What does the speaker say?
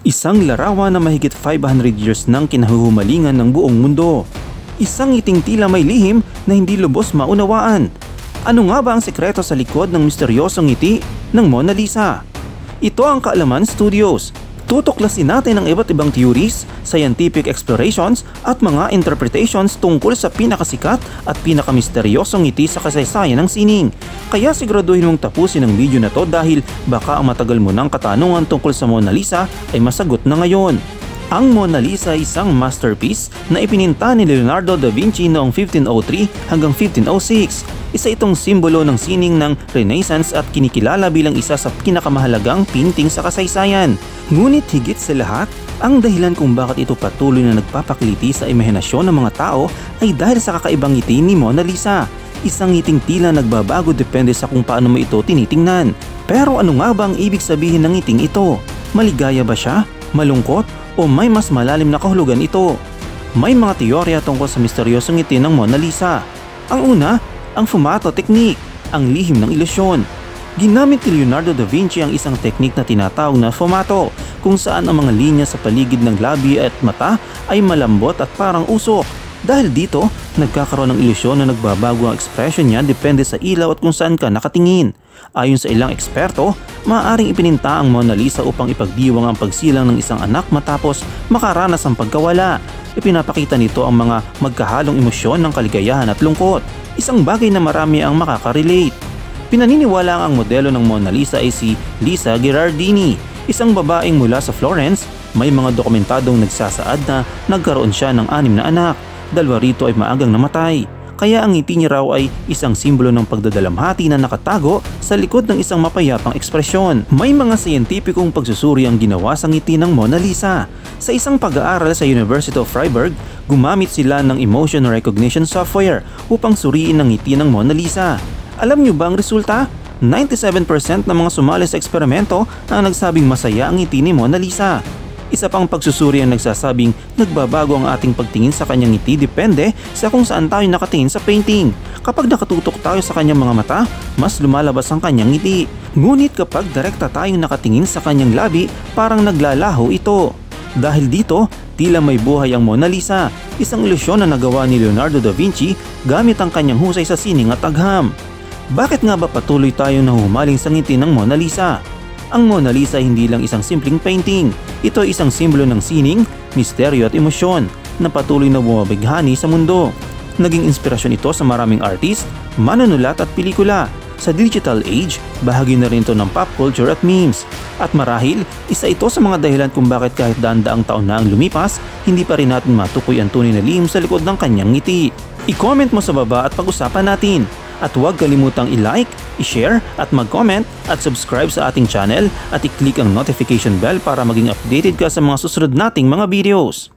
Isang larawan na mahigit 500 years nang kinahuhumalingan ng buong mundo. Isang ngiting tila may lihim na hindi lubos maunawaan. Ano nga ba ang sekreto sa likod ng misteryosong ngiti ng Mona Lisa? Ito ang Kaalaman Studios. Tutuklasin natin ang iba't ibang theories, scientific explorations at mga interpretations tungkol sa pinakasikat at pinakamisteryosong ngiti sa kasaysayan ng sining. Kaya siguraduhin mong tapusin ang video na to dahil baka ang matagal mo ng katanungan tungkol sa Mona Lisa ay masagot na ngayon. Ang Mona Lisa ay isang masterpiece na ipininta ni Leonardo da Vinci noong 1503 hanggang 1506. Isa itong simbolo ng sining ng Renaissance at kinikilala bilang isa sa pinakamahalagang painting sa kasaysayan. Ngunit higit sa lahat, ang dahilan kung bakit ito patuloy na nagpapakiliti sa imahinasyon ng mga tao ay dahil sa kakaibang ngiti ni Mona Lisa. Isang ngiting tila nagbabago depende sa kung paano mo ito tinitingnan. Pero ano nga ba ang ibig sabihin ng ngiting ito? Maligaya ba siya? Malungkot? O may mas malalim na kahulugan ito? May mga teorya tungkol sa misteryosong ngiti ng Mona Lisa. Ang una, ang fumato technique, ang lihim ng ilusyon. Ginamit ni Leonardo da Vinci ang isang teknik na tinatawag na fumato, kung saan ang mga linya sa paligid ng labi at mata ay malambot at parang usok. Dahil dito, nagkakaroon ng ilusyon na nagbabago ang ekspresyon niya depende sa ilaw at kung saan ka nakatingin. Ayon sa ilang eksperto, maaaring ipininta ang Mona Lisa upang ipagdiwang ang pagsilang ng isang anak matapos makaranas ang pagkawala. Ipinapakita nito ang mga magkahalong emosyon ng kaligayahan at lungkot, isang bagay na marami ang makaka-relate. Pinaniniwala ang modelo ng Mona Lisa ay si Lisa Gherardini, isang babaeng mula sa Florence. May mga dokumentadong nagsasaad na nagkaroon siya ng 6 na anak. 2 rito ay maagang namatay. Kaya ang ngiti niya raw ay isang simbolo ng pagdadalamhati na nakatago sa likod ng isang mapayapang ekspresyon. May mga siyentipikong pagsusuri ang ginawa sa ngiti ng Mona Lisa. Sa isang pag-aaral sa University of Freiburg, gumamit sila ng emotion recognition software upang suriin ang ngiti ng Mona Lisa. Alam niyo ba ang resulta? 97% ng mga sumali sa eksperimento ang nagsabing masaya ang ngiti ni Mona Lisa. Isa pang pagsusuri ang nagsasabing nagbabago ang ating pagtingin sa kanyang ngiti depende sa kung saan tayo nakatingin sa painting. Kapag nakatutok tayo sa kanyang mga mata, mas lumalabas ang kanyang ngiti. Ngunit kapag direkta tayong nakatingin sa kanyang labi, parang naglalaho ito. Dahil dito, tila may buhay ang Mona Lisa, isang ilusyon na nagawa ni Leonardo da Vinci gamit ang kanyang husay sa sining at agham. Bakit nga ba patuloy tayong nahuhumaling sa ngiti ng Mona Lisa? Ang Mona Lisa ay hindi lang isang simpleng painting. Ito ay isang simbolo ng sining, misteryo at emosyon na patuloy na bumabighani sa mundo. Naging inspirasyon ito sa maraming artist, manunulat at pelikula. Sa digital age, bahagi na rin ito ng pop culture at memes. At marahil, isa ito sa mga dahilan kung bakit kahit daan-daang taon na ang lumipas, hindi pa rin natin matukoy ang tunay na lihim sa likod ng kanyang ngiti. I-comment mo sa baba at pag-usapan natin. At huwag kalimutang i-like, i-share at mag-comment at subscribe sa ating channel at i-click ang notification bell para maging updated ka sa mga susunod nating mga videos.